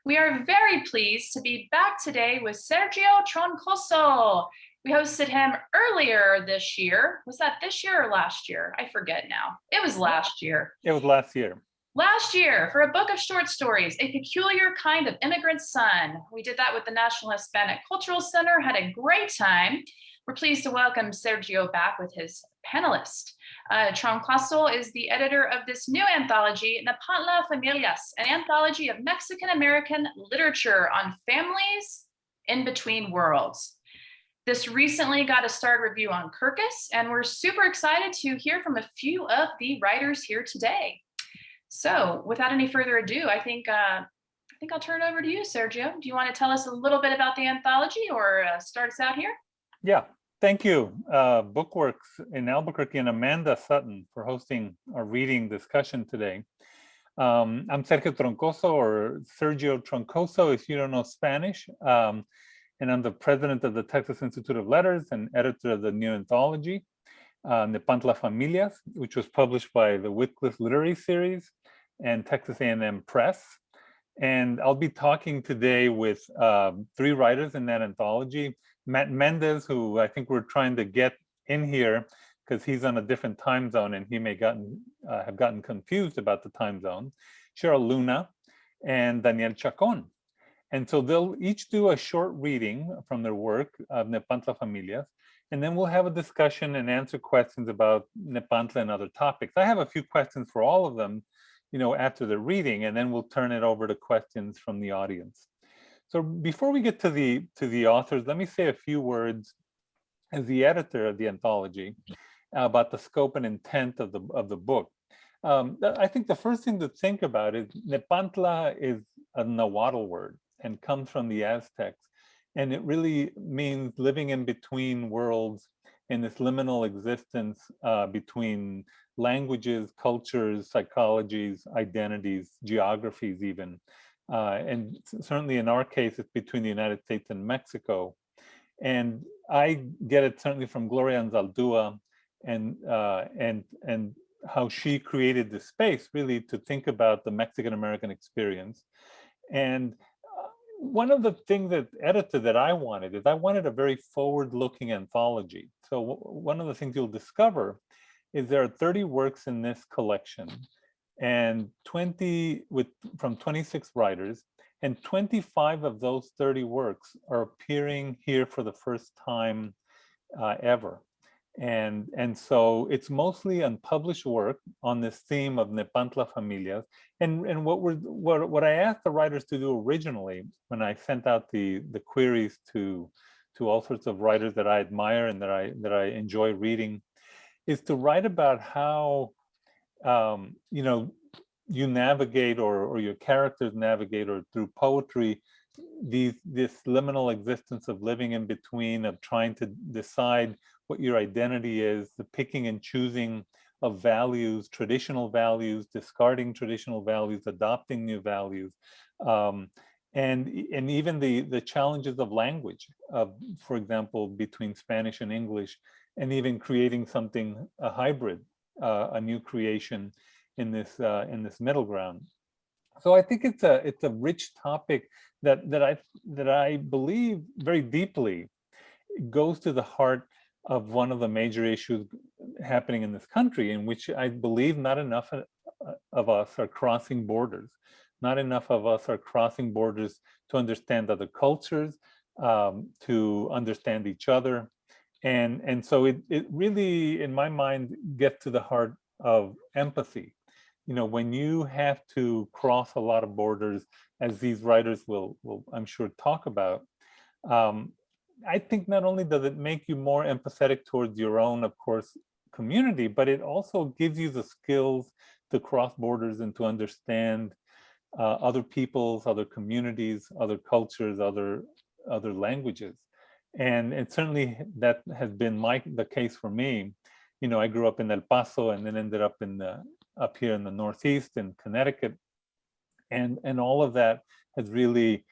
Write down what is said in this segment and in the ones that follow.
We are very pleased to be back today with Sergio Troncoso. We hosted him earlier this year. Was that this year or last year? I forget now. It was last year. It was last year. Last year for a book of short stories, A Peculiar Kind of Immigrant Son. We did that with the National Hispanic Cultural Center, had a great time. We're pleased to welcome Sergio back with his panelist. Troncoso is the editor of this new anthology, Nepantla Familias, an anthology of Mexican-American literature on families in between worlds. This recently got a starred review on Kirkus, and we're super excited to hear from a few of the writers here today. So without any further ado, I think I'll turn it over to you, Sergio. Do you want to tell us a little bit about the anthology or start us out here? Yeah, thank you, Bookworks in Albuquerque and Amanda Sutton for hosting our reading discussion today. I'm Sergio Troncoso, or Sergio Troncoso if you don't know Spanish, and I'm the president of the Texas Institute of Letters and editor of the new anthology, Nepantla Familias, which was published by the Wycliffe Literary Series and Texas A&M Press. And I'll be talking today with three writers in that anthology. Matt Mendez, who I think we're trying to get in here because he's on a different time zone and he may have gotten confused about the time zone. Sheryl Luna and Daniel Chacon. And so they'll each do a short reading from their work of Nepantla Familias, and then we'll have a discussion and answer questions about Nepantla and other topics. I have a few questions for all of them, after the reading, and then we'll turn it over to questions from the audience. So before we get to the authors, let me say a few words as the editor of the anthology about the scope and intent of the book. I think the first thing to think about is Nepantla is a Nahuatl word and comes from the Aztecs, and it really means living in between worlds in this liminal existence between languages, cultures, psychologies, identities, geographies even. And certainly in our case, it's between the United States and Mexico. And I get it certainly from Gloria Anzaldúa and how she created this space really to think about the Mexican-American experience. And one of the things that I wanted is I wanted a very forward-looking anthology. So one of the things you'll discover is there are 30 works in this collection, and 20 from 26 writers, and 25 of those 30 works are appearing here for the first time ever. And so it's mostly unpublished work on this theme of Nepantla Familias. And what I asked the writers to do originally when I sent out the queries to all sorts of writers that I admire and that I enjoy reading is to write about how you navigate or your characters navigate or through poetry this liminal existence of living in between, of trying to decide what your identity is, the picking and choosing of values, traditional values, discarding traditional values, adopting new values, and even the challenges of language, for example, between Spanish and English, and even creating something, a hybrid, a new creation in this middle ground. So I think it's a rich topic that I believe very deeply goes to the heart of one of the major issues happening in this country, in which I believe not enough of us are crossing borders. Not enough of us are crossing borders to understand other cultures, to understand each other. And so it really, in my mind, gets to the heart of empathy. When you have to cross a lot of borders, as these writers will I'm sure, talk about, I think not only does it make you more empathetic towards your own, of course, community, but it also gives you the skills to cross borders and to understand other peoples, other communities, other cultures, other languages. And certainly that has been the case for me. I grew up in El Paso and then ended up up here in the Northeast in Connecticut. And all of that has really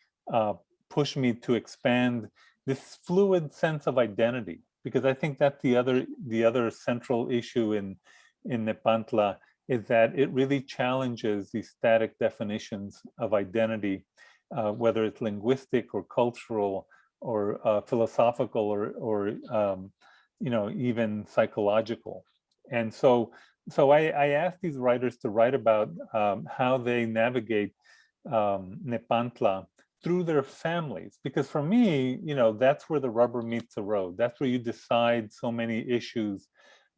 pushed me to expand this fluid sense of identity, because I think that's the other central issue in Nepantla, is that it really challenges these static definitions of identity whether it's linguistic or cultural or philosophical or even psychological. And so I asked these writers to write about how they navigate Nepantla through their families, because for me, that's where the rubber meets the road. That's where you decide so many issues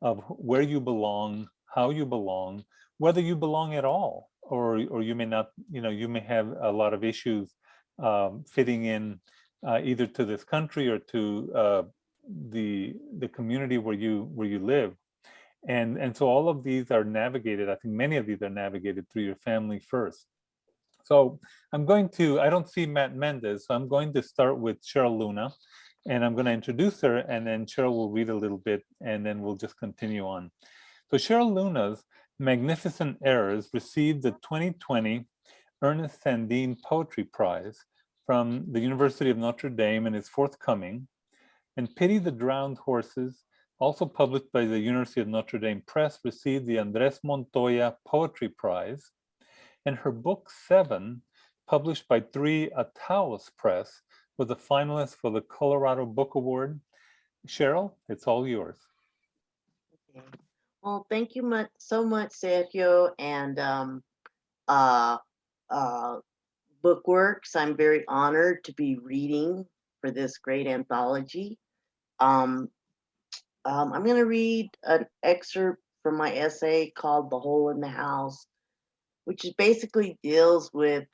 of where you belong, how you belong, whether you belong at all, or you may not. You may have a lot of issues fitting in either to this country or to the community where you live. And so all of these are navigated. I think many of these are navigated through your family first. So I don't see Matt Mendes, so I'm going to start with Sheryl Luna, and I'm going to introduce her, and then Cheryl will read a little bit, and then we'll just continue on. So Sheryl Luna's Magnificent Errors received the 2020 Ernest Sandin Poetry Prize from the University of Notre Dame and is forthcoming. And Pity the Drowned Horses, also published by the University of Notre Dame Press, received the Andres Montoya Poetry Prize. And her book 7, published by 3 Ataos Press, was a finalist for the Colorado Book Award. Cheryl, it's all yours. Okay. Well, thank you so much, Sergio, and Bookworks. I'm very honored to be reading for this great anthology. I'm going to read an excerpt from my essay called "The Hole in the House," which basically deals with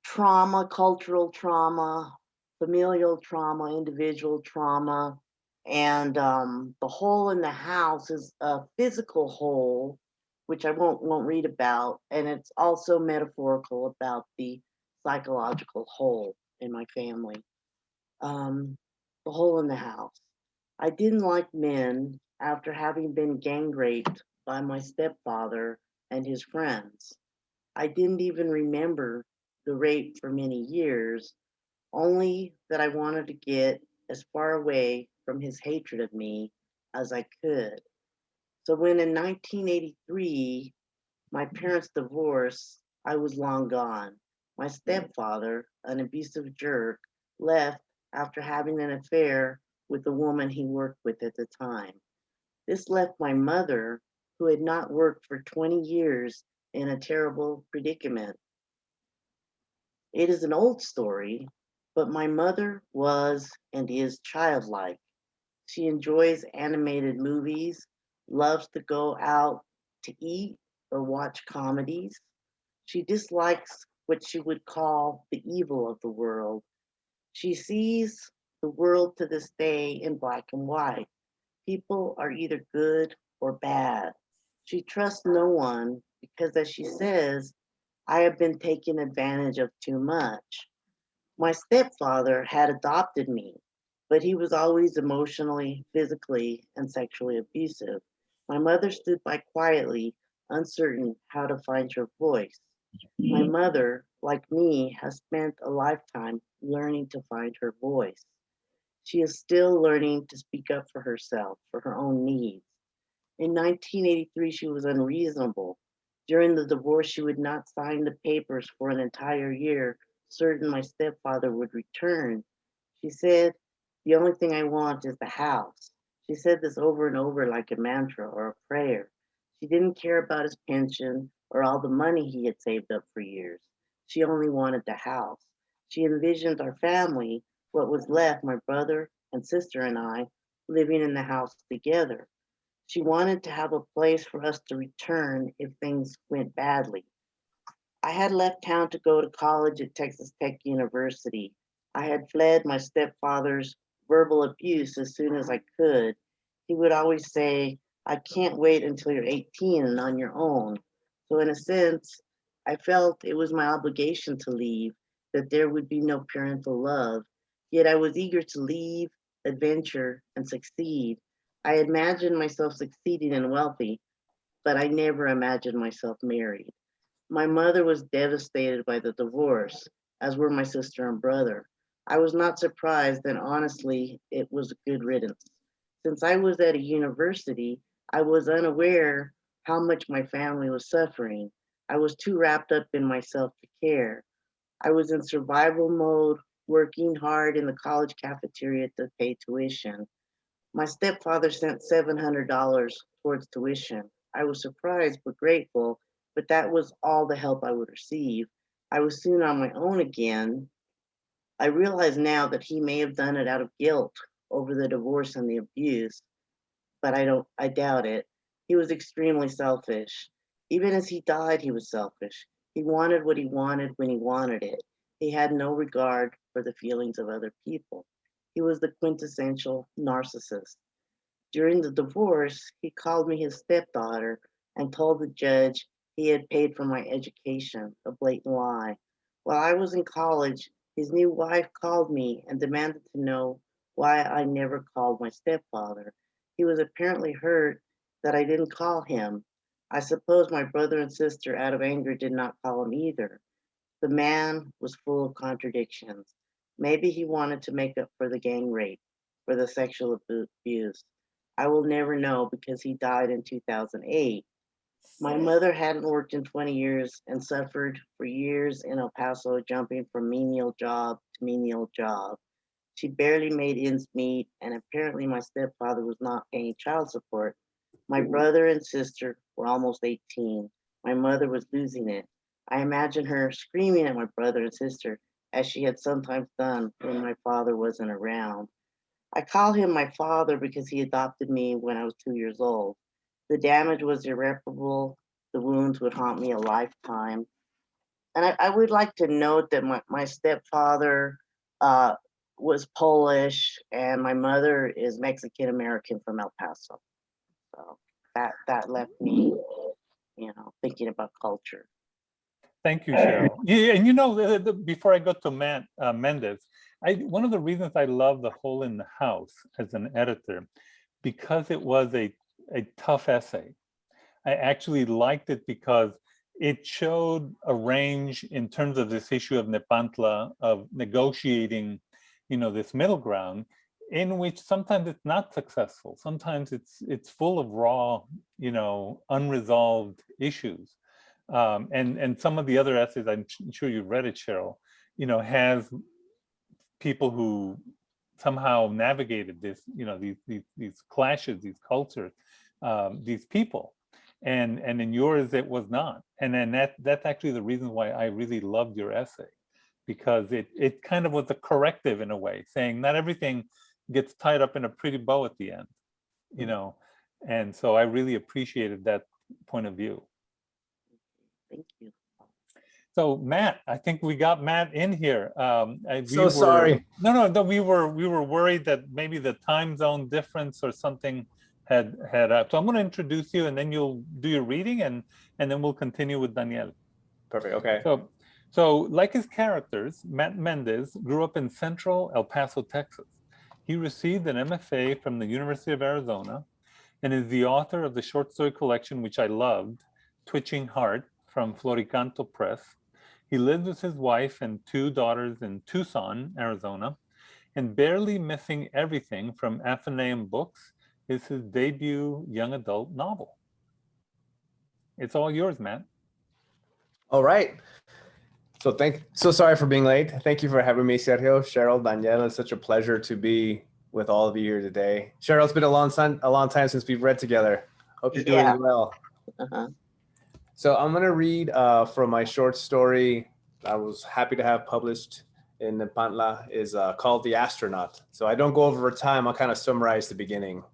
trauma, cultural trauma, familial trauma, individual trauma. And the hole in the house is a physical hole, which I won't read about. And it's also metaphorical about the psychological hole in my family. The hole in the house. I didn't like men after having been gang raped by my stepfather and his friends. I didn't even remember the rape for many years, only that I wanted to get as far away from his hatred of me as I could. So when in 1983, my parents divorced, I was long gone. My stepfather, an abusive jerk, left after having an affair with the woman he worked with at the time. This left my mother, who had not worked for 20 years, in a terrible predicament. It is an old story, but my mother was and is childlike. She enjoys animated movies, loves to go out to eat or watch comedies. She dislikes what she would call the evil of the world. She sees the world to this day in black and white. People are either good or bad. She trusts no one because, as she says, I have been taken advantage of too much. My stepfather had adopted me, but he was always emotionally, physically, and sexually abusive. My mother stood by quietly, uncertain how to find her voice. My mother, like me, has spent a lifetime learning to find her voice. She is still learning to speak up for herself, for her own needs. In 1983, she was unreasonable. During the divorce, she would not sign the papers for an entire year, certain my stepfather would return. She said, "The only thing I want is the house." She said this over and over like a mantra or a prayer. She didn't care about his pension or all the money he had saved up for years. She only wanted the house. She envisioned our family, what was left, my brother and sister and I, living in the house together. She wanted to have a place for us to return if things went badly. I had left town to go to college at Texas Tech University. I had fled my stepfather's verbal abuse as soon as I could. He would always say, "I can't wait until you're 18 and on your own." So in a sense, I felt it was my obligation to leave, that there would be no parental love. Yet I was eager to leave, adventure, and succeed. I imagined myself succeeding and wealthy, but I never imagined myself married. My mother was devastated by the divorce, as were my sister and brother. I was not surprised, and honestly, it was a good riddance. Since I was at a university, I was unaware how much my family was suffering. I was too wrapped up in myself to care. I was in survival mode, working hard in the college cafeteria to pay tuition. My stepfather sent $700 towards tuition. I was surprised but grateful, but that was all the help I would receive. I was soon on my own again. I realize now that he may have done it out of guilt over the divorce and the abuse, but I doubt it. He was extremely selfish. Even as he died, he was selfish. He wanted what he wanted when he wanted it. He had no regard for the feelings of other people. He was the quintessential narcissist. During the divorce, he called me his stepdaughter and told the judge he had paid for my education, a blatant lie. While I was in college, his new wife called me and demanded to know why I never called my stepfather. He was apparently hurt that I didn't call him. I suppose my brother and sister, out of anger, did not call him either. The man was full of contradictions. Maybe he wanted to make up for the gang rape, for the sexual abuse. I will never know because he died in 2008. My mother hadn't worked in 20 years and suffered for years in El Paso, jumping from menial job to menial job. She barely made ends meet, and apparently my stepfather was not paying child support. My brother and sister were almost 18. My mother was losing it. I imagine her screaming at my brother and sister, as she had sometimes done when my father wasn't around. I call him my father because he adopted me when I was 2 years old. The damage was irreparable. The wounds would haunt me a lifetime. And I would like to note that my stepfather was Polish and my mother is Mexican American from El Paso. So that left me, thinking about culture. Thank you, Cheryl. Yeah, and before I go to Matt Mendes, one of the reasons I love The Hole in the House as an editor, because it was a tough essay. I actually liked it because it showed a range in terms of this issue of Nepantla, of negotiating, this middle ground, in which sometimes it's not successful. Sometimes it's full of raw, unresolved issues. And some of the other essays, I'm sure you've read it, Cheryl, has people who somehow navigated this, these clashes, these cultures, these people. And in yours, it was not. And then that's actually the reason why I really loved your essay, because it kind of was a corrective in a way, saying not everything gets tied up in a pretty bow at the end, And so I really appreciated that point of view. Thank you. So Matt, I think we got Matt in here. Sorry. No, we were worried that maybe the time zone difference or something had. So I'm going to introduce you, and then you'll do your reading, and then we'll continue with Daniel. Perfect. Okay. So like his characters, Matt Mendez grew up in central El Paso, Texas. He received an MFA from the University of Arizona, and is the author of the short story collection, which I loved, Twitching Heart, from Floricanto Press. He lives with his wife and 2 daughters in Tucson, Arizona, and Barely Missing Everything from Athenaeum Books is his debut young adult novel. It's all yours, Matt. All right. So sorry for being late. Thank you for having me, Sergio, Cheryl, Daniel. It's such a pleasure to be with all of you here today. Cheryl, it's been a long time since we've read together. Hope you're doing well. Uh-huh. So I'm going to read from my short story I was happy to have published in Nepantla, is called The Astronaut. So I don't go over time. I'll kind of summarize the beginning.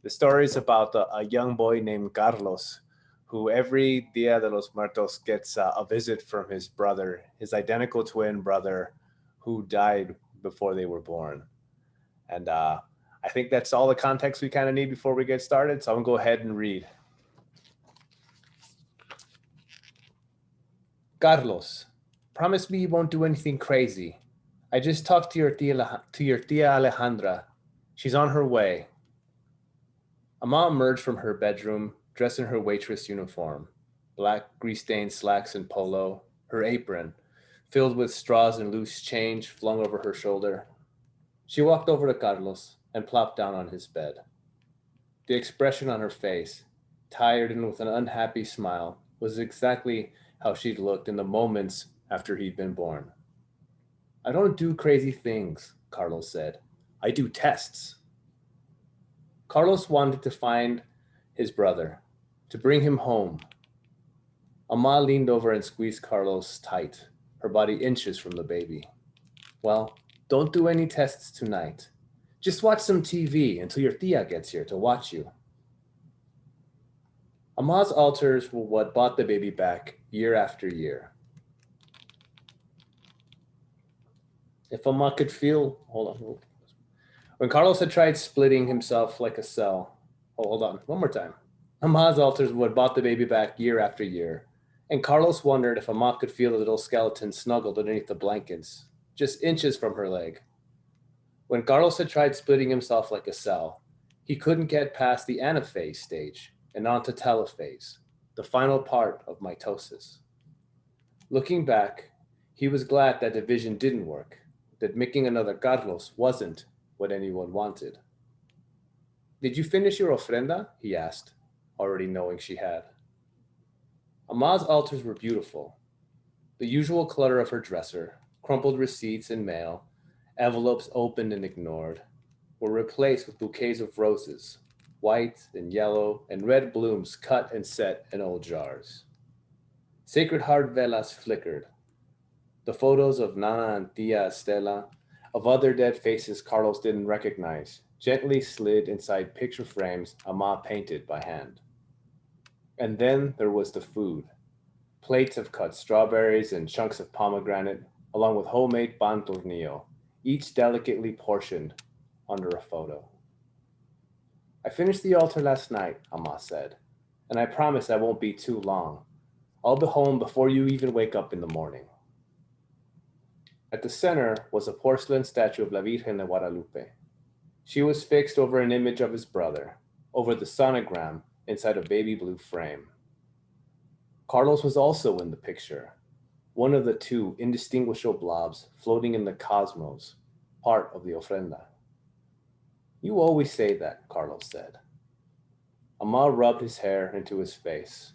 The story is about a young boy named Carlos, who every Dia de los Muertos gets a visit from his brother, his identical twin brother, who died before they were born. And I think that's all the context we kind of need before we get started. So I'm going to go ahead and read. Carlos, promise me you won't do anything crazy. I just talked to your tia Alejandra. She's on her way. Ama emerged from her bedroom, dressed in her waitress uniform, black grease-stained slacks and polo, her apron, filled with straws and loose change flung over her shoulder. She walked over to Carlos and plopped down on his bed. The expression on her face, tired and with an unhappy smile, was exactly how she'd looked in the moments after he'd been born. I don't do crazy things, Carlos said. I do tests. Carlos wanted to find his brother, to bring him home. Ama leaned over and squeezed Carlos tight, her body inches from the baby. Well, don't do any tests tonight. Just watch some TV until your tia gets here to watch you. Ama's altars were what brought the baby back year after year. If Ama could feel, hold on. When Carlos had tried splitting himself like a cell, hold on, one more time. Ama's altars were what brought the baby back year after year. And Carlos wondered if Ama could feel the little skeleton snuggled underneath the blankets, just inches from her leg. When Carlos had tried splitting himself like a cell, he couldn't get past the anaphase stage and onto telophase, the final part of mitosis. Looking back, he was glad that division didn't work, that making another Carlos wasn't what anyone wanted. Did you finish your ofrenda? He asked, already knowing she had. Ama's altars were beautiful. The usual clutter of her dresser, crumpled receipts and mail, envelopes opened and ignored, were replaced with bouquets of roses, white and yellow and red blooms cut and set in old jars. Sacred Heart velas flickered. The photos of Nana and Tia Estela, of other dead faces Carlos didn't recognize, gently slid inside picture frames Ama painted by hand. And then there was the food. Plates of cut strawberries and chunks of pomegranate, along with homemade pan tornillo, each delicately portioned under a photo. I finished the altar last night, Ama said, and I promise I won't be too long. I'll be home before you even wake up in the morning. At the center was a porcelain statue of La Virgen de Guadalupe. She was fixed over an image of his brother, over the sonogram inside a baby blue frame. Carlos was also in the picture, one of the two indistinguishable blobs floating in the cosmos, part of the ofrenda. You always say that, Carlos said. Ama rubbed his hair into his face.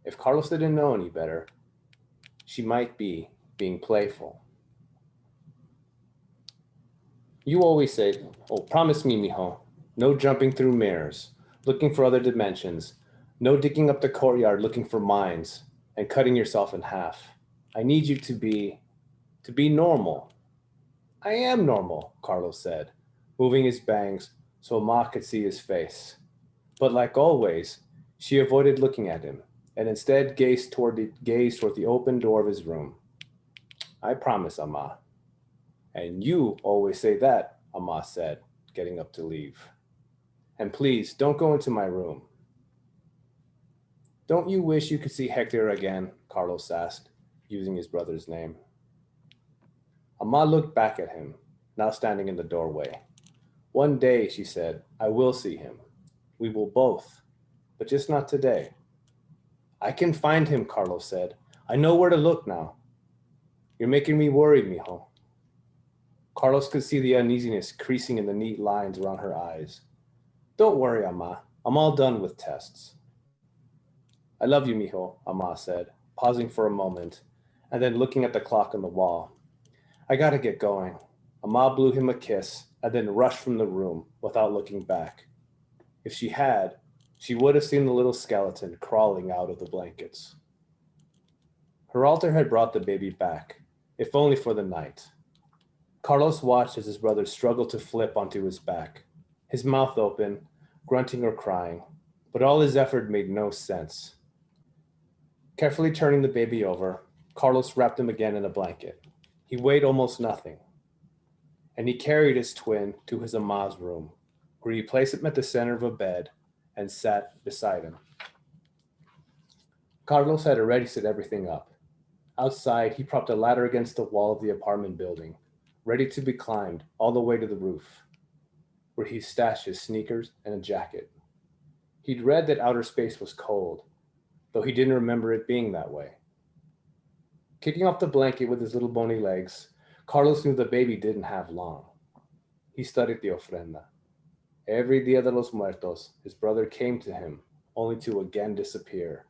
If Carlos didn't know any better, she might be being playful. You always say, oh, promise me, mijo, no jumping through mirrors, looking for other dimensions, no digging up the courtyard looking for mines and cutting yourself in half. I need you to be normal. I am normal, Carlos said, moving his bangs so Ma could see his face. But like always, she avoided looking at him and instead gazed toward the open door of his room. I promise, Ama. And you always say that, Ama said, getting up to leave. And please, don't go into my room. Don't you wish you could see Hector again? Carlos asked, using his brother's name. Ama looked back at him, now standing in the doorway. One day, she said, I will see him. We will both, but just not today. I can find him, Carlos said. I know where to look now. You're making me worried, mijo. Carlos could see the uneasiness creasing in the neat lines around her eyes. Don't worry, Ama. I'm all done with tests. I love you, mijo, Ama said, pausing for a moment, and then looking at the clock on the wall. I gotta get going. Ama blew him a kiss and then rushed from the room without looking back. If she had, she would have seen the little skeleton crawling out of the blankets. Her altar had brought the baby back, if only for the night. Carlos watched as his brother struggled to flip onto his back, his mouth open, grunting or crying, but all his effort made no sense. Carefully turning the baby over, Carlos wrapped him again in a blanket. He weighed almost nothing. And he carried his twin to his Ama's room, where he placed him at the center of a bed and sat beside him. Carlos had already set everything up. Outside, he propped a ladder against the wall of the apartment building, ready to be climbed all the way to the roof, where he stashed his sneakers and a jacket. He'd read that outer space was cold, though he didn't remember it being that way. Kicking off the blanket with his little bony legs, Carlos knew the baby didn't have long. He studied the ofrenda. Every Dia de los Muertos, his brother came to him, only to again disappear,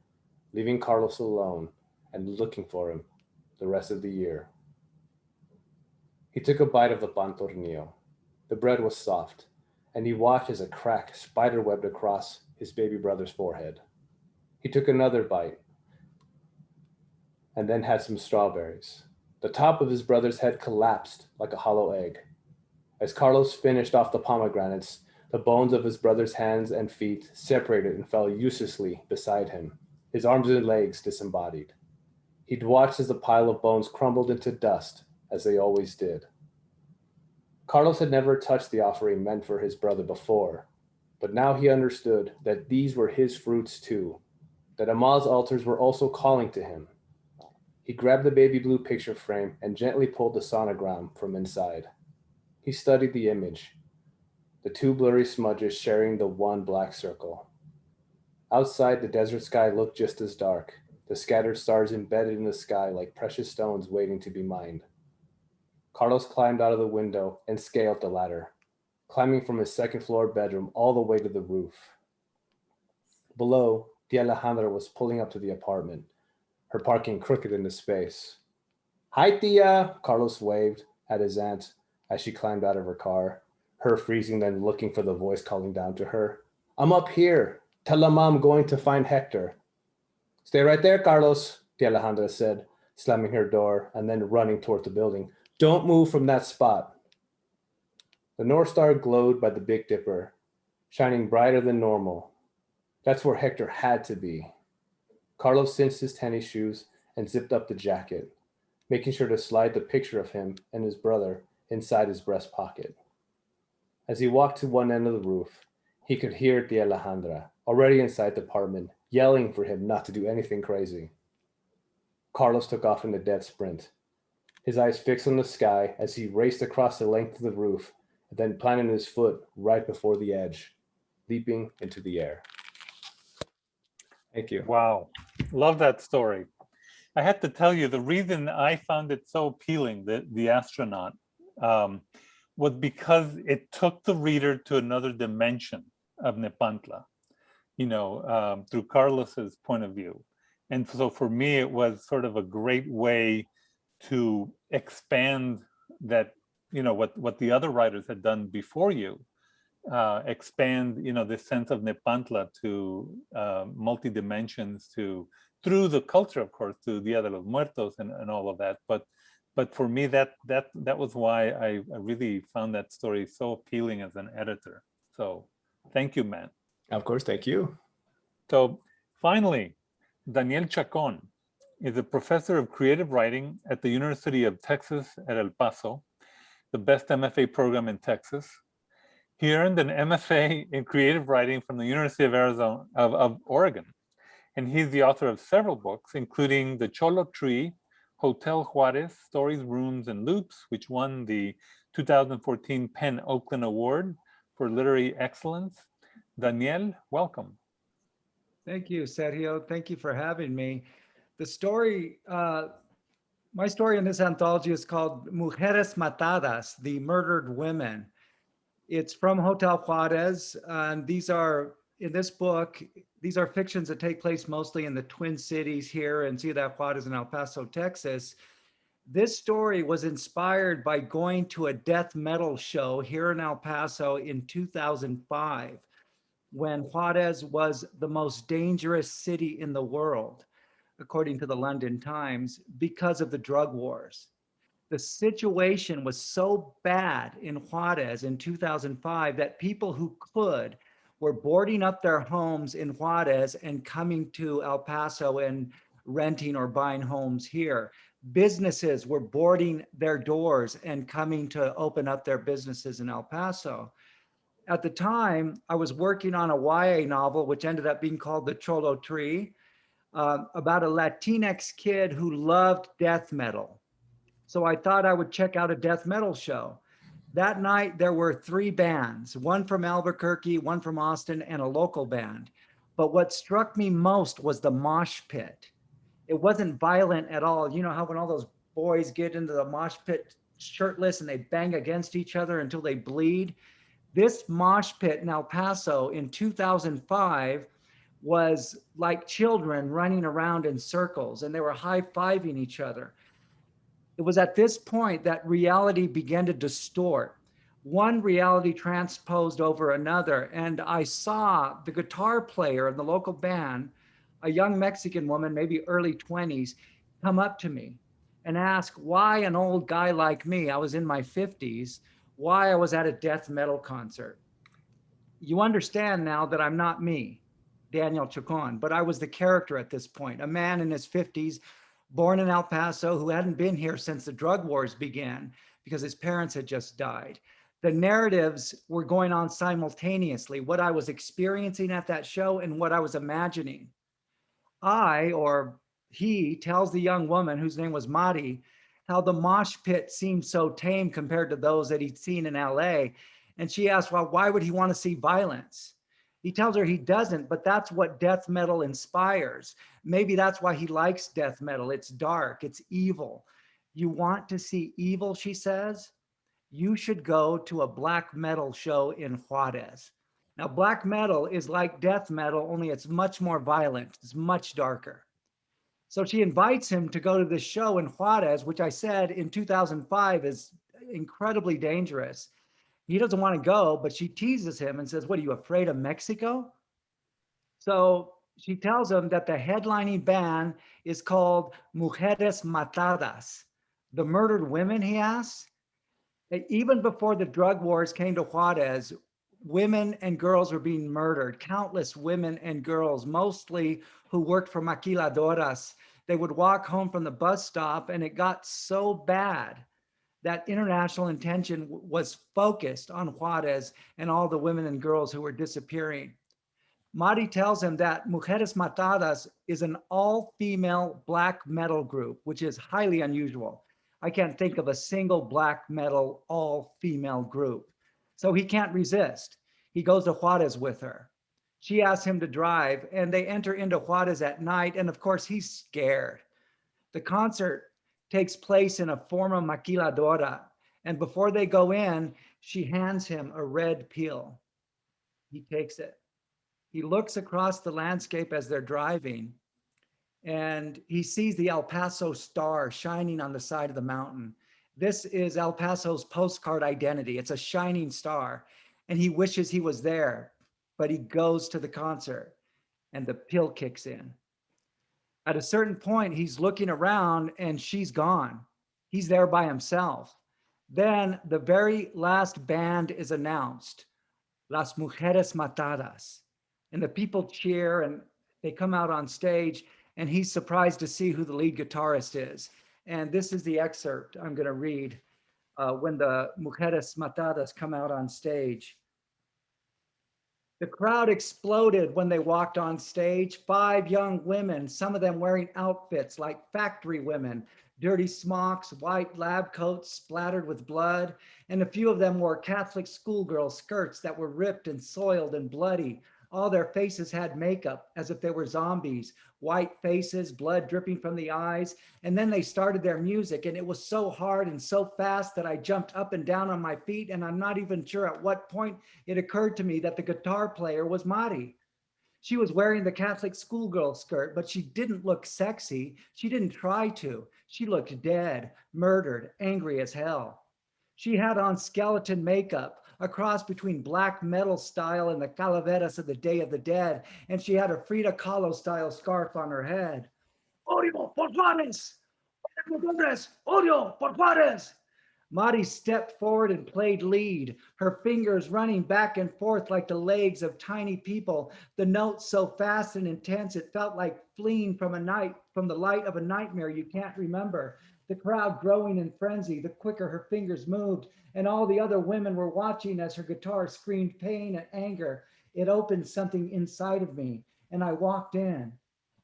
leaving Carlos alone and looking for him the rest of the year. He took a bite of the pan tornillo. The bread was soft, and he watched as a crack spiderwebbed across his baby brother's forehead. He took another bite, and then had some strawberries. The top of his brother's head collapsed like a hollow egg. As Carlos finished off the pomegranates, the bones of his brother's hands and feet separated and fell uselessly beside him, his arms and legs disembodied. He'd watched as the pile of bones crumbled into dust, as they always did. Carlos had never touched the offering meant for his brother before, but now he understood that these were his fruits too, that Amal's altars were also calling to him. He grabbed the baby blue picture frame and gently pulled the sonogram from inside. He studied the image, the two blurry smudges sharing the one black circle. Outside, the desert sky looked just as dark, the scattered stars embedded in the sky like precious stones waiting to be mined. Carlos climbed out of the window and scaled the ladder, climbing from his second-floor bedroom all the way to the roof. Below, Tia Alejandra was pulling up to the apartment, her parking crooked into space. "Hi, Tia," Carlos waved at his aunt as she climbed out of her car, her freezing then looking for the voice calling down to her. "I'm up here. Tell them I'm going to find Hector." "Stay right there, Carlos," Tia Alejandra said, slamming her door and then running toward the building. "Don't move from that spot." The North Star glowed by the Big Dipper, shining brighter than normal. That's where Hector had to be. Carlos cinched his tennis shoes and zipped up the jacket, making sure to slide the picture of him and his brother inside his breast pocket. As he walked to one end of the roof, he could hear Tia Alejandra, already inside the apartment, yelling for him not to do anything crazy. Carlos took off in a dead sprint, his eyes fixed on the sky as he raced across the length of the roof and then planted his foot right before the edge, leaping into the air. Thank you. Wow, love that story. I had to tell you, the reason I found it so appealing, the astronaut, was because it took the reader to another dimension of Nepantla, through Carlos's point of view. And so for me, it was sort of a great way to expand that, what the other writers had done before you, expand, this sense of Nepantla to multi dimensions, through the culture, of course, to Dia de los Muertos and all of that. But for me, that was why I really found that story so appealing as an editor. So thank you, Matt. Of course, thank you. So finally, Daniel Chacon is a professor of creative writing at the University of Texas at El Paso, the best MFA program in Texas. He earned an MFA in creative writing from the University of Arizona of Oregon. And he's the author of several books, including The Cholo Tree, Hotel Juarez, Stories, Rooms, and Loops, which won the 2014 Penn Oakland Award for Literary Excellence. Daniel, welcome. Thank you, Sergio. Thank you for having me. The story, my story in this anthology is called Mujeres, Matadas, The Murdered Women. It's from Hotel Juarez, and in this book, these are fictions that take place mostly in the Twin Cities here in Ciudad Juarez and El Paso, Texas. This story was inspired by going to a death metal show here in El Paso in 2005, when Juarez was the most dangerous city in the world, according to the London Times, because of the drug wars. The situation was so bad in Juarez in 2005 that people who could were boarding up their homes in Juarez and coming to El Paso and renting or buying homes here. Businesses were boarding their doors and coming to open up their businesses in El Paso. At the time, I was working on a YA novel, which ended up being called The Cholo Tree, about a Latinx kid who loved death metal. So I thought I would check out a death metal show. That night, there were 3 bands, one from Albuquerque, one from Austin, and a local band. But what struck me most was the mosh pit. It wasn't violent at all. You know how when all those boys get into the mosh pit shirtless and they bang against each other until they bleed? This mosh pit in El Paso in 2005 was like children running around in circles, and they were high-fiving each other. It was at this point that reality began to distort. One reality transposed over another. And I saw the guitar player in the local band, a young Mexican woman, maybe early 20s, come up to me and ask why an old guy like me, I was in my 50s, why I was at a death metal concert. You understand now that I'm not me, Daniel Chacon, but I was the character at this point, a man in his 50s, born in El Paso, who hadn't been here since the drug wars began because his parents had just died. The narratives were going on simultaneously, what I was experiencing at that show and what I was imagining. He tells the young woman, whose name was Mari, how the mosh pit seemed so tame compared to those that he'd seen in LA. And she asks, well, why would he want to see violence? He tells her he doesn't, but that's what death metal inspires. Maybe that's why he likes death metal. It's dark, it's evil. You want to see evil, she says? You should go to a black metal show in Juarez. Now, black metal is like death metal, only it's much more violent. It's much darker. So she invites him to go to this show in Juarez, which I said in 2005 is incredibly dangerous. He doesn't want to go, but she teases him and says, what, are you afraid of Mexico? So she tells him that the headlining band is called Mujeres Matadas. The murdered women, he asks. Even before the drug wars came to Juarez, women and girls were being murdered. Countless women and girls, mostly who worked for maquiladoras. They would walk home from the bus stop, and it got so bad that international attention was focused on Juarez and all the women and girls who were disappearing. Mari tells him that Mujeres Matadas is an all-female black metal group, which is highly unusual. I can't think of a single black metal all-female group. So he can't resist. He goes to Juarez with her. She asks him to drive, and they enter into Juarez at night, and of course he's scared. The concert takes place in a former maquiladora, and before they go in, she hands him a red pill. He takes it. He looks across the landscape as they're driving, and he sees the El Paso star shining on the side of the mountain. This is El Paso's postcard identity. It's a shining star, and he wishes he was there, but he goes to the concert, and the pill kicks in. At a certain point, he's looking around, and she's gone. He's there by himself. Then the very last band is announced, Las Mujeres Matadas. And the people cheer, and they come out on stage, and he's surprised to see who the lead guitarist is. And this is the excerpt I'm going to read when the Mujeres Matadas come out on stage. The crowd exploded when they walked on stage. 5 young women, some of them wearing outfits like factory women, dirty smocks, white lab coats splattered with blood, and a few of them wore Catholic schoolgirl skirts that were ripped and soiled and bloody. All their faces had makeup as if they were zombies, white faces, blood dripping from the eyes. And then they started their music, and it was so hard and so fast that I jumped up and down on my feet, and I'm not even sure at what point it occurred to me that the guitar player was Mari. She was wearing the Catholic schoolgirl skirt, but she didn't look sexy. She didn't try to. She looked dead, murdered, angry as hell. She had on skeleton makeup, a cross between black metal style and the calaveras of the Day of the Dead, and she had a Frida Kahlo style scarf on her head. Odio por Juárez! Odio por Juárez! Mari stepped forward and played lead, her fingers running back and forth like the legs of tiny people, the notes so fast and intense it felt like fleeing from the light of a nightmare you can't remember. The crowd growing in frenzy, the quicker her fingers moved, and all the other women were watching as her guitar screamed pain and anger. It opened something inside of me, and I walked in.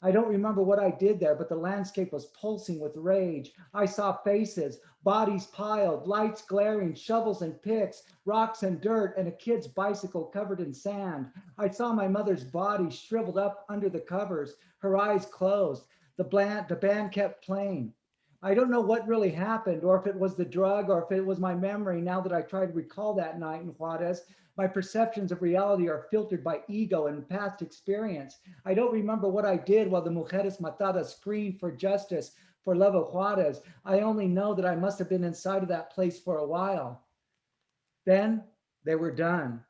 I don't remember what I did there, but the landscape was pulsing with rage. I saw faces, bodies piled, lights glaring, shovels and picks, rocks and dirt, and a kid's bicycle covered in sand. I saw my mother's body shriveled up under the covers, her eyes closed. The band kept playing. I don't know what really happened, or if it was the drug, or if it was my memory now that I try to recall that night in Juarez. My perceptions of reality are filtered by ego and past experience. I don't remember what I did while the Mujeres Matadas screamed for justice, for love of Juarez. I only know that I must have been inside of that place for a while. Then they were done.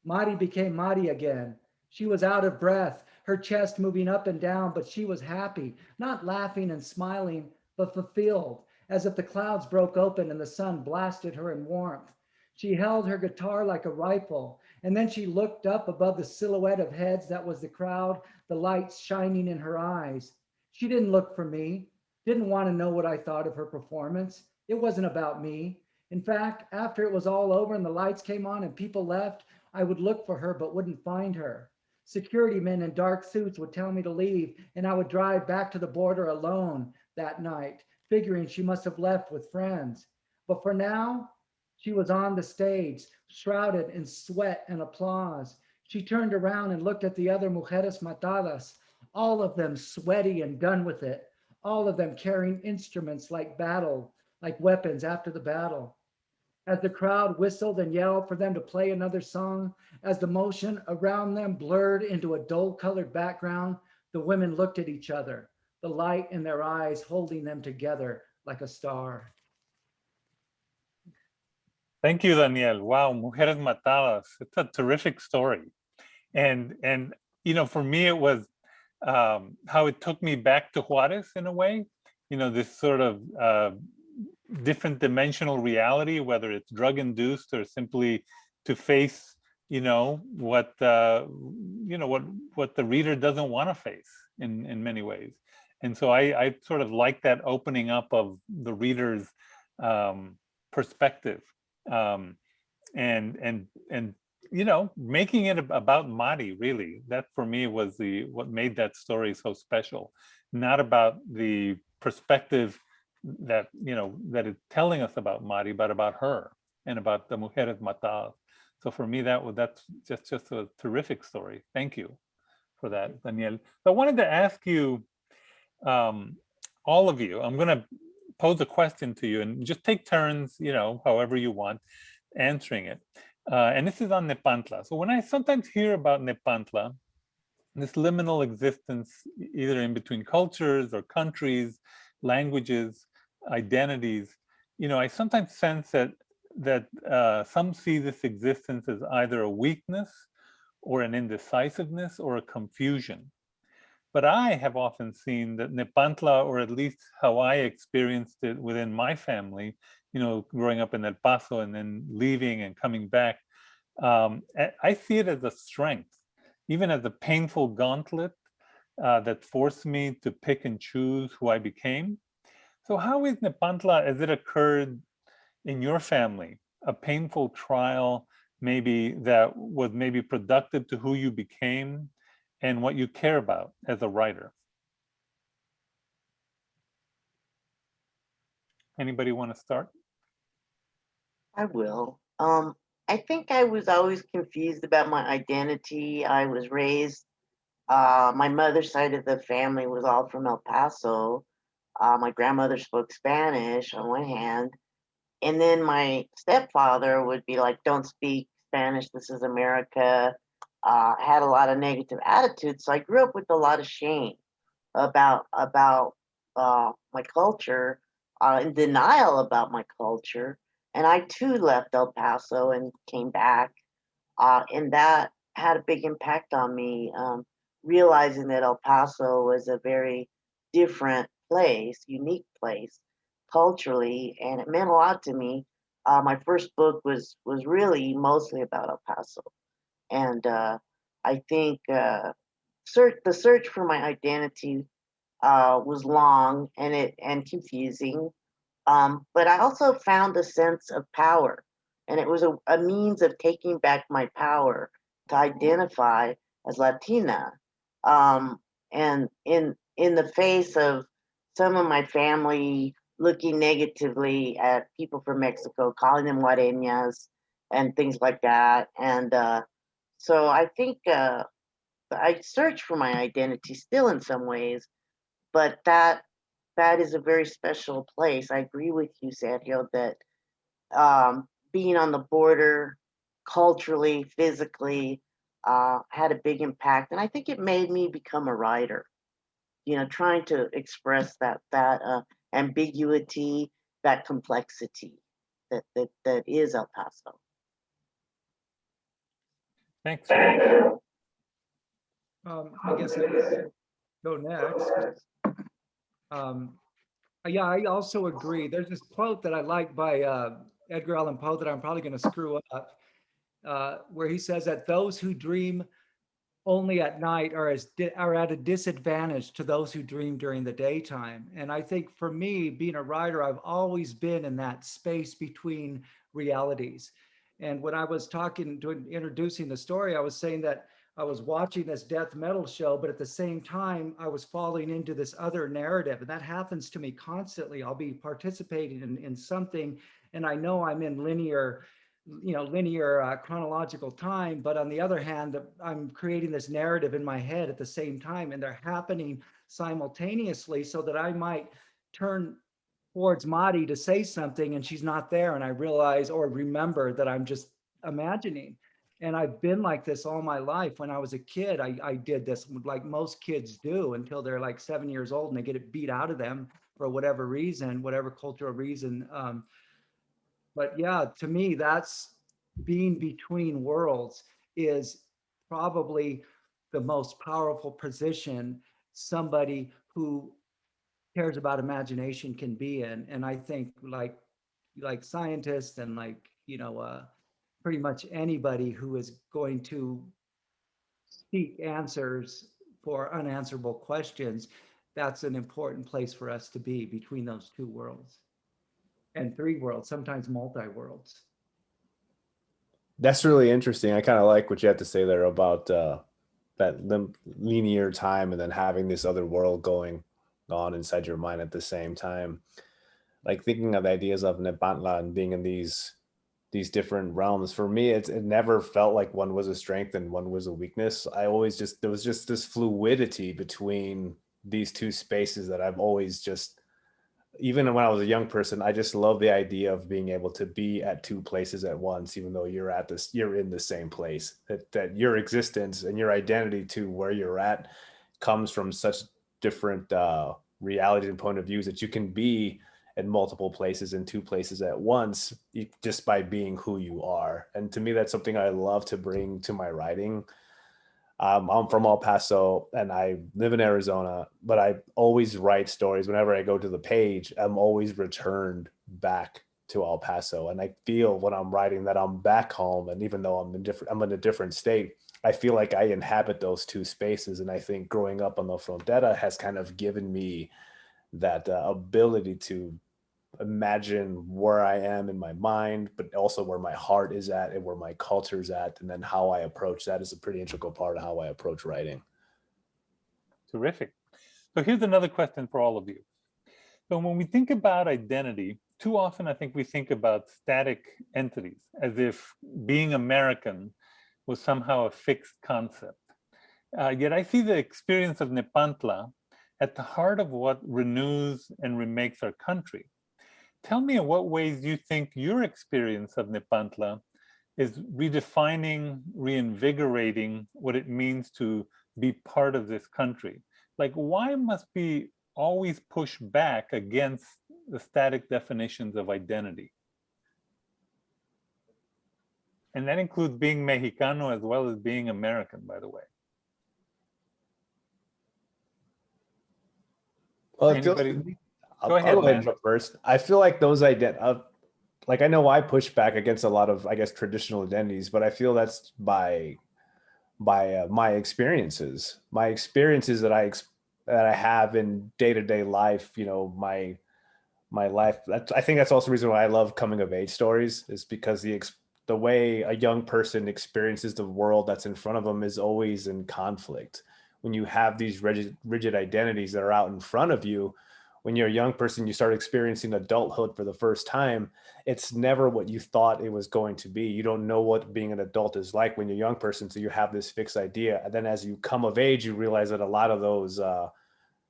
Mari became Mari again. She was out of breath, her chest moving up and down, but she was happy, not laughing and smiling, but fulfilled, as if the clouds broke open and the sun blasted her in warmth. She held her guitar like a rifle, and then she looked up above the silhouette of heads that was the crowd, the lights shining in her eyes. She didn't look for me, didn't want to know what I thought of her performance. It wasn't about me. In fact, after it was all over and the lights came on and people left, I would look for her but wouldn't find her. Security men in dark suits would tell me to leave, and I would drive back to the border alone that night, figuring she must have left with friends. But for now, she was on the stage, shrouded in sweat and applause. She turned around and looked at the other Mujeres Matadas, all of them sweaty and done with it, all of them carrying instruments like weapons after the battle. As the crowd whistled and yelled for them to play another song, as the motion around them blurred into a dull-colored background, the women looked at each other, the light in their eyes holding them together like a star. Thank you, Daniel. Wow, Mujeres Matadas. It's a terrific story. And you know, for me, it was how it took me back to Juarez in a way. You know, this sort of different dimensional reality, whether it's drug-induced or simply to face, you know, what the reader doesn't want to face in many ways. And so I sort of like that opening up of the reader's perspective, and you know, making it about Mari, really. That for me was what made that story so special. Not about the perspective that, you know, that it's telling us about Mari, but about her and about the Mujeres Matadas. So for me, that's just a terrific story. Thank you for that, Daniel. So I wanted to ask you, all of you, I'm going to pose a question to you and just take turns, you know, however you want, answering it. And this is on Nepantla. So when I sometimes hear about Nepantla, this liminal existence, either in between cultures or countries, languages, identities, you know, I sometimes sense that some see this existence as either a weakness or an indecisiveness or a confusion. But I have often seen that Nepantla, or at least how I experienced it within my family, you know, growing up in El Paso and then leaving and coming back, I see it as a strength, even as a painful gauntlet that forced me to pick and choose who I became. So how is Nepantla, as it occurred in your family, a painful trial maybe that was maybe productive to who you became and what you care about as a writer? Anybody want to start? I will. I think I was always confused about my identity. I was raised, my mother's side of the family was all from El Paso. My grandmother spoke Spanish on one hand, and then my stepfather would be like, "Don't speak Spanish, this is America." Had a lot of negative attitudes, so I grew up with a lot of shame about my culture, in denial about my culture. And I too left El Paso and came back, and that had a big impact on me, realizing that El Paso was a very different place, unique place culturally, and it meant a lot to me. My first book was really mostly about El Paso, and I think the search for my identity was long and confusing, but I also found a sense of power, and it was a means of taking back my power to identify as Latina. And in the face of some of my family looking negatively at people from Mexico, calling them guareñas and things like that. And so I think I search for my identity still in some ways, but that is a very special place. I agree with you, Sergio, that being on the border culturally, physically, had a big impact. And I think it made me become a writer. trying to express that ambiguity, that complexity that is El Paso. Thanks. I guess I could go next. Yeah, I also agree. There's this quote that I like by Edgar Allan Poe that I'm probably going to screw up, where he says that those who dream only at night are at a disadvantage to those who dream during the daytime. And I think for me, being a writer, I've always been in that space between realities. And when I was introducing the story, I was saying that I was watching this death metal show, but at the same time, I was falling into this other narrative. And that happens to me constantly. I'll be participating in something, and I know I'm in linear chronological time, but on the other hand, I'm creating this narrative in my head at the same time, and they're happening simultaneously, so that I might turn towards Madi to say something and she's not there, and I realize or remember that I'm just imagining. And I've been like this all my life. When I was a kid, I did this like most kids do until they're like 7 years old and they get it beat out of them for whatever reason, whatever cultural reason. But yeah, to me, that's being between worlds is probably the most powerful position somebody who cares about imagination can be in. And I think like scientists and pretty much anybody who is going to seek answers for unanswerable questions, that's an important place for us to be, between those two worlds. And three worlds, sometimes multi-worlds. That's really interesting. I kind of like what you had to say there about that linear time and then having this other world going on inside your mind at the same time. Like thinking of the ideas of Nepantla and being in these different realms. For me, it never felt like one was a strength and one was a weakness. There was just this fluidity between these two spaces that I've always just, even when I was a young person, I just love the idea of being able to be at two places at once, even though you're in the same place. That your existence and your identity to where you're at comes from such different realities and point of views that you can be in multiple places in two places at once, just by being who you are. And to me, that's something I love to bring to my writing. I'm from El Paso and I live in Arizona, but I always write stories. Whenever I go to the page, I'm always returned back to El Paso. And I feel when I'm writing that I'm back home. And even though I'm in a different state, I feel like I inhabit those two spaces. And I think growing up on the Frontera has kind of given me that ability to imagine where I am in my mind, but also where my heart is at and where my culture's at. And then how I approach that is a pretty integral part of how I approach writing. Terrific. So here's another question for all of you. So when we think about identity, too often I think we think about static entities, as if being American was somehow a fixed concept. Yet I see the experience of Nepantla at the heart of what renews and remakes our country. Tell me in what ways you think your experience of Nepantla is redefining, reinvigorating what it means to be part of this country. Like, why must we always push back against the static definitions of identity? And that includes being Mexicano as well as being American, by the way. Well, Anybody? I'll Go ahead, go ahead and man. jump first. I feel like those like I know I push back against a lot of, I guess, traditional identities, but I feel that's by my experiences that I have in day-to-day life. My life. I think that's also the reason why I love coming of age stories, is because the way a young person experiences the world that's in front of them is always in conflict. When you have these rigid identities that are out in front of you, when you're a young person, you start experiencing adulthood for the first time. It's never what you thought it was going to be. You don't know what being an adult is like when you're a young person. So you have this fixed idea. And then as you come of age, you realize that a lot of those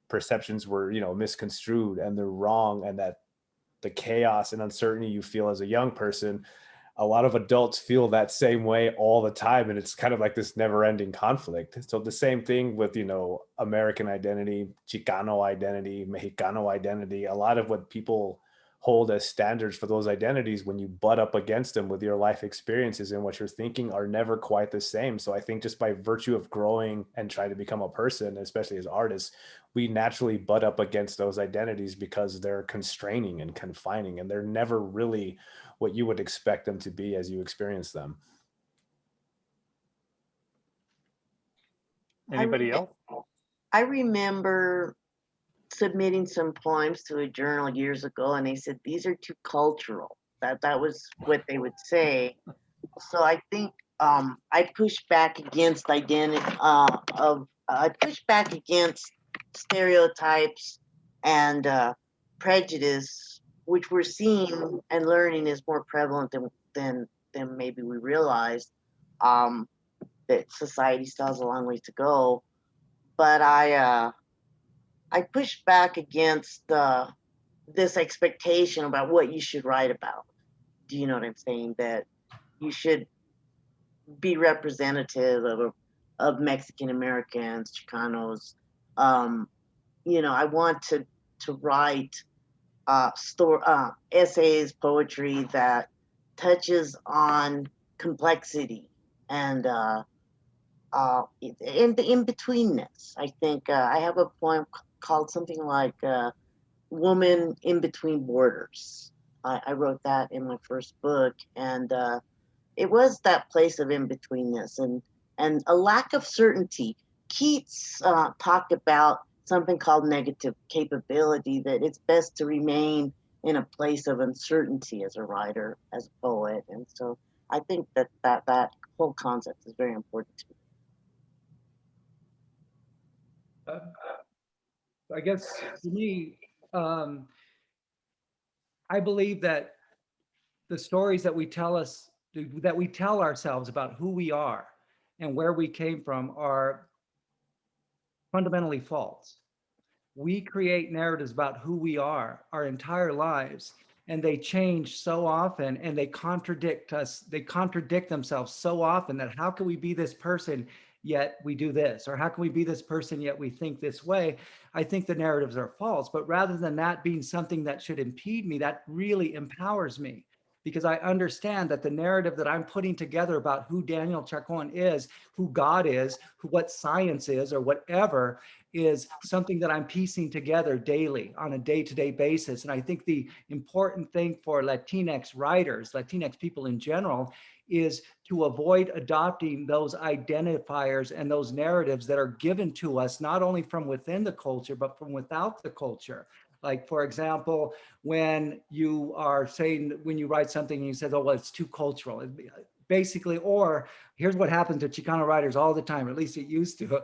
perceptions were, misconstrued and they're wrong. And that the chaos and uncertainty you feel as a young person a lot of adults feel that same way all the time, and it's kind of like this never-ending conflict. So the same thing with, you know, American identity, Chicano identity, Mexicano identity. A lot of what people hold as standards for those identities, when you butt up against them with your life experiences and what you're thinking, are never quite the same. So I think just by virtue of growing and trying to become a person, especially as artists, we naturally butt up against those identities because they're constraining and confining, and they're never really what you would expect them to be as you experience them. Anybody else? I remember submitting some poems to a journal years ago, and they said these are too cultural. That was what they would say. So I think I pushed back against I pushed back against stereotypes and prejudice, which we're seeing and learning is more prevalent than maybe we realized. That society still has a long way to go, but I pushed back against this expectation about what you should write about. Do you know what I'm saying? That you should be representative of Mexican Americans, Chicanos. You know, I want to write essays, poetry that touches on complexity and in the in-betweenness. I think I have a poem called something like Woman in Between Borders. I wrote that in my first book, and it was that place of in-betweenness and a lack of certainty. Keats talked about something called negative capability, that it's best to remain in a place of uncertainty as a writer, as a poet. And so I think that whole concept is very important to me. I guess to me, I believe that the stories that we tell ourselves about who we are and where we came from are fundamentally false. We create narratives about who we are our entire lives, and they change so often, and they contradict us. They contradict themselves so often that how can we be this person yet we do this? Or how can we be this person yet we think this way? I think the narratives are false, but rather than that being something that should impede me, that really empowers me, because I understand that the narrative that I'm putting together about who Daniel Chacon is, who God is, what science is, or whatever, is something that I'm piecing together daily on a day-to-day basis. And I think the important thing for Latinx writers, Latinx people in general, is to avoid adopting those identifiers and those narratives that are given to us, not only from within the culture, but from without the culture. Like, for example, when you are saying, when you write something and you say, oh, well, it's too cultural. Basically, or here's what happens to Chicano writers all the time, at least it used to.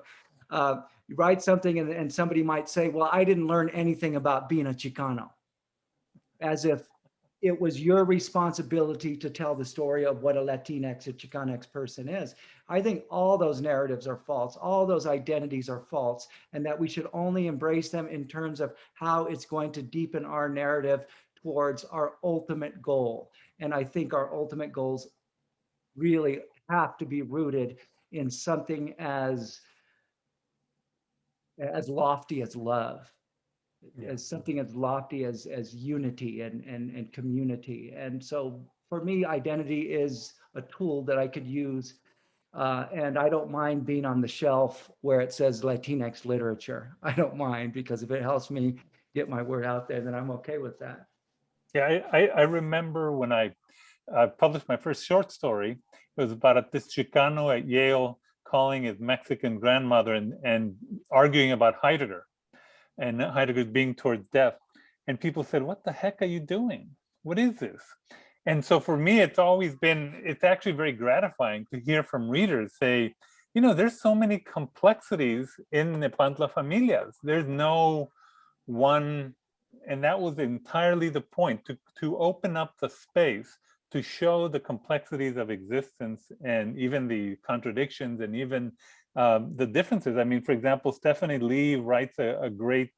You write something and somebody might say, well, I didn't learn anything about being a Chicano. As if it was your responsibility to tell the story of what a Latinx or Chicanx person is. I think all those narratives are false. All those identities are false, and that we should only embrace them in terms of how it's going to deepen our narrative towards our ultimate goal. And I think our ultimate goals really have to be rooted in something as lofty as love. As something as lofty as unity and community. And so for me, identity is a tool that I could use. And I don't mind being on the shelf where it says Latinx literature. I don't mind, because if it helps me get my word out there, then I'm okay with that. Yeah, I remember when I published my first short story. It was about this Chicano at Yale calling his Mexican grandmother and arguing about Heidegger. And Heidegger's being towards death. And people said, what the heck are you doing? What is this? And so for me, it's actually very gratifying to hear from readers say, you know, there's so many complexities in Nepantla Familias. There's no one, and that was entirely the point, to open up the space to show the complexities of existence and even the contradictions and even the differences. I mean, for example, Stephanie Lee writes a great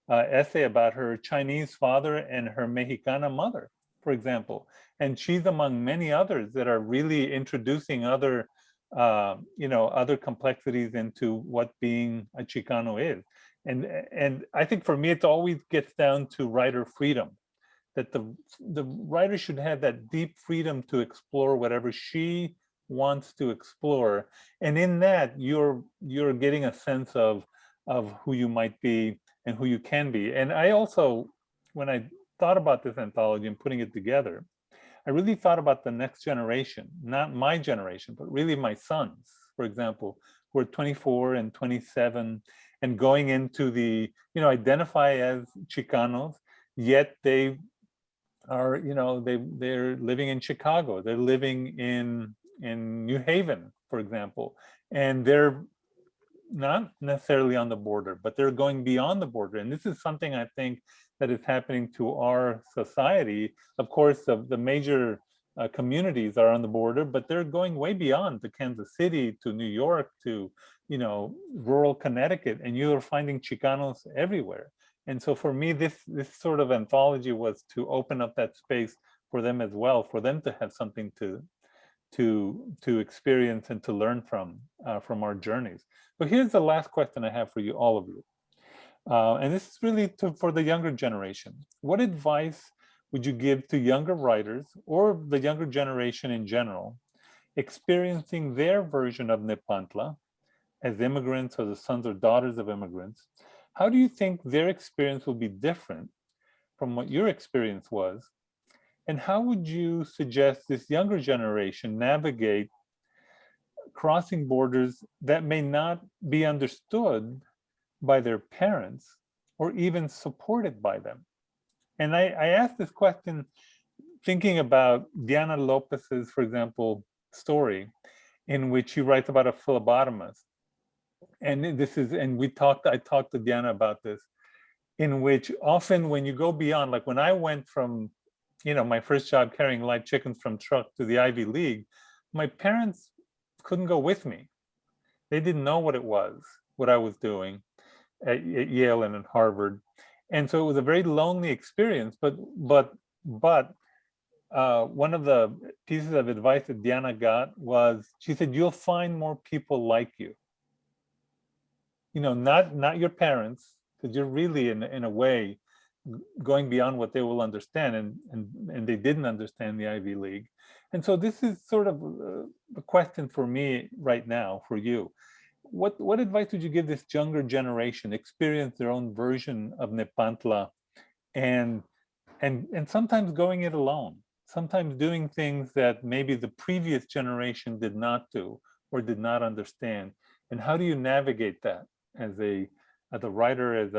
essay about her Chinese father and her Mexicana mother. for example. And she's among many others that are really introducing other, other complexities into what being a Chicano is. And I think for me, it always gets down to writer freedom, that the writer should have that deep freedom to explore whatever she wants to explore. And in that, you're getting a sense of who you might be and who you can be. And I also, when I thought about this anthology and putting it together, I really thought about the next generation, not my generation, but really my sons, for example, who are 24 and 27 and going into the, identify as Chicanos, yet they are, they're living in Chicago, they're living in New Haven, for example, and they're not necessarily on the border, but they're going beyond the border. And this is something I think that is happening to our society. Of course, the major communities are on the border, but they're going way beyond to Kansas City, to New York, to, rural Connecticut, and you're finding Chicanos everywhere. And so for me, this sort of anthology was to open up that space for them as well, for them to have something to experience and to learn from our journeys. But here's the last question I have for you, all of you. And this is really for the younger generation. What advice would you give to younger writers or the younger generation in general, experiencing their version of Nepantla as immigrants or the sons or daughters of immigrants? How do you think their experience will be different from what your experience was? And how would you suggest this younger generation navigate crossing borders that may not be understood by their parents or even supported by them? And I asked this question thinking about Diana Lopez's, for example, story in which she writes about a phlebotomist. And I talked to Diana about this, in which often when you go beyond, like when I went from, my first job carrying live chickens from truck to the Ivy League, my parents couldn't go with me. They didn't know what it was, what I was doing at Yale and at Harvard. And so it was a very lonely experience, but one of the pieces of advice that Diana got was, she said, you'll find more people like you. Not your parents, because you're really in a way going beyond what they will understand, and they didn't understand the Ivy League. And so this is sort of a question for me right now, for you. What advice would you give this younger generation, experience their own version of Nepantla, and sometimes going it alone, sometimes doing things that maybe the previous generation did not do or did not understand? And how do you navigate that as a writer, as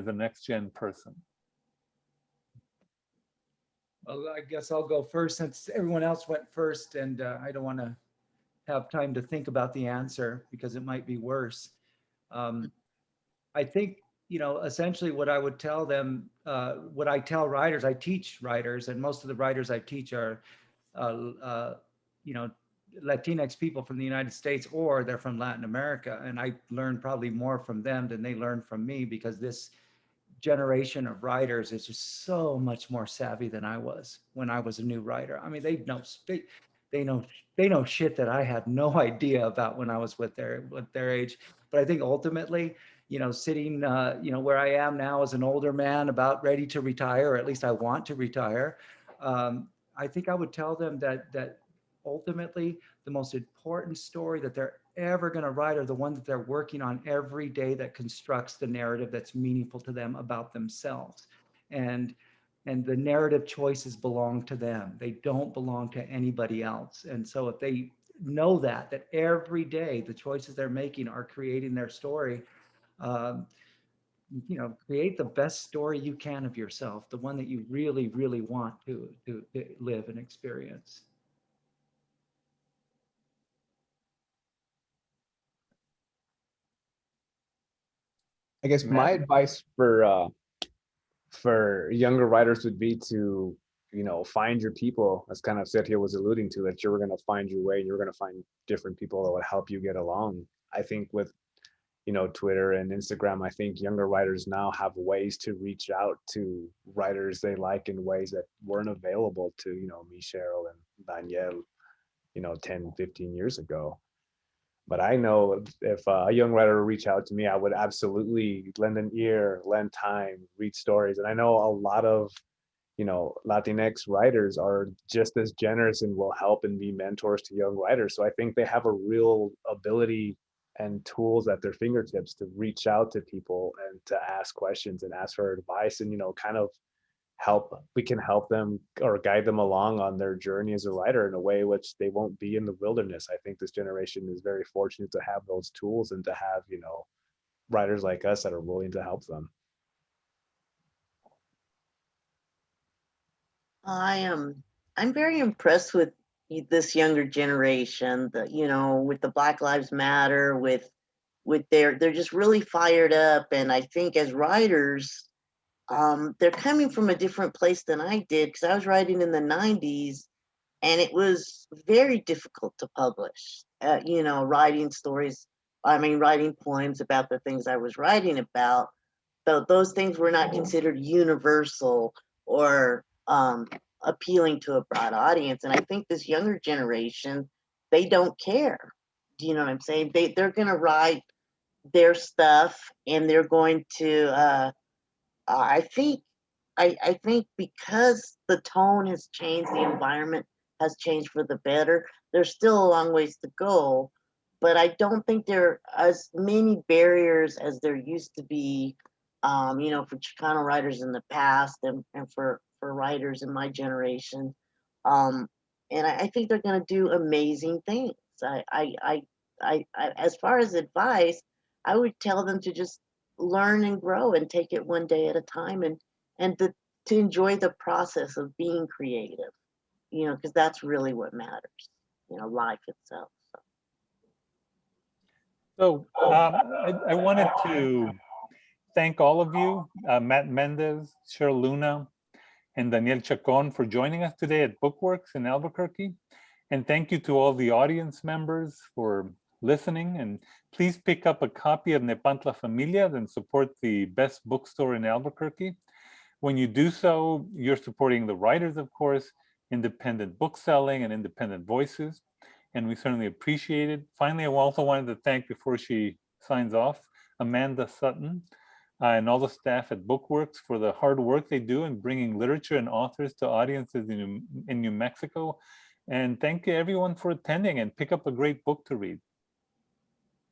a next gen person? Well, I guess I'll go first since everyone else went first, and I don't want to have time to think about the answer because it might be worse. I think, essentially what I would tell them, what I tell writers, I teach writers, and most of the writers I teach are, Latinx people from the United States, or they're from Latin America. And I learn probably more from them than they learn from me, because this generation of writers is just so much more savvy than I was when I was a new writer. I mean, they know shit that I had no idea about when I was with their age. But I think ultimately, sitting, where I am now as an older man, about ready to retire, or at least I want to retire, I think I would tell them that ultimately the most important story that they're ever going to write are the ones that they're working on every day, that constructs the narrative that's meaningful to them about themselves. And the narrative choices belong to them. They don't belong to anybody else. And so if they know that every day the choices they're making are creating their story, create the best story you can of yourself, the one that you really, really want to live and experience. I guess my advice for younger writers would be to, find your people, as kind of Sergio was alluding to, that you're going to find your way, you're going to find different people that would help you get along. I think with Twitter and Instagram, I think younger writers now have ways to reach out to writers they like in ways that weren't available to, me, Cheryl, and Daniel, 10, 15 years ago. But I know if a young writer would reach out to me, I would absolutely lend an ear, lend time, read stories. And I know a lot of, Latinx writers are just as generous and will help and be mentors to young writers. So I think they have a real ability and tools at their fingertips to reach out to people and to ask questions and ask for advice and, kind of we can help them or guide them along on their journey as a writer in a way which they won't be in the wilderness. I think this generation is very fortunate to have those tools and to have, writers like us that are willing to help them. I'm very impressed with this younger generation, with the Black Lives Matter, with they're just really fired up. And I think as writers, they're coming from a different place than I did, because I was writing in the 90s and it was very difficult to publish, writing stories. Writing poems about the things I was writing about. So those things were not considered universal or appealing to a broad audience. And I think this younger generation, they don't care. Do you know what I'm saying? They're going to write their stuff, and they're going to. I think because the tone has changed, the environment has changed for the better. There's still a long ways to go, but I don't think there are as many barriers as there used to be, for Chicano writers in the past, and for writers in my generation. And I think they're going to do amazing things. As far as advice, I would tell them to just learn and grow and take it one day at a time, and to enjoy the process of being creative, because that's really what matters, life itself. So I wanted to thank all of you, Matt Mendez, Sheryl Luna, and Daniel Chacon for joining us today at Bookworks in Albuquerque. And thank you to all the audience members for listening. And please pick up a copy of Nepantla Familias and support the best bookstore in Albuquerque. When you do so, you're supporting the writers, of course, independent bookselling and independent voices. And we certainly appreciate it. Finally, I also wanted to thank, before she signs off, Amanda Sutton and all the staff at Bookworks for the hard work they do in bringing literature and authors to audiences in New Mexico. And thank you everyone for attending, and pick up a great book to read.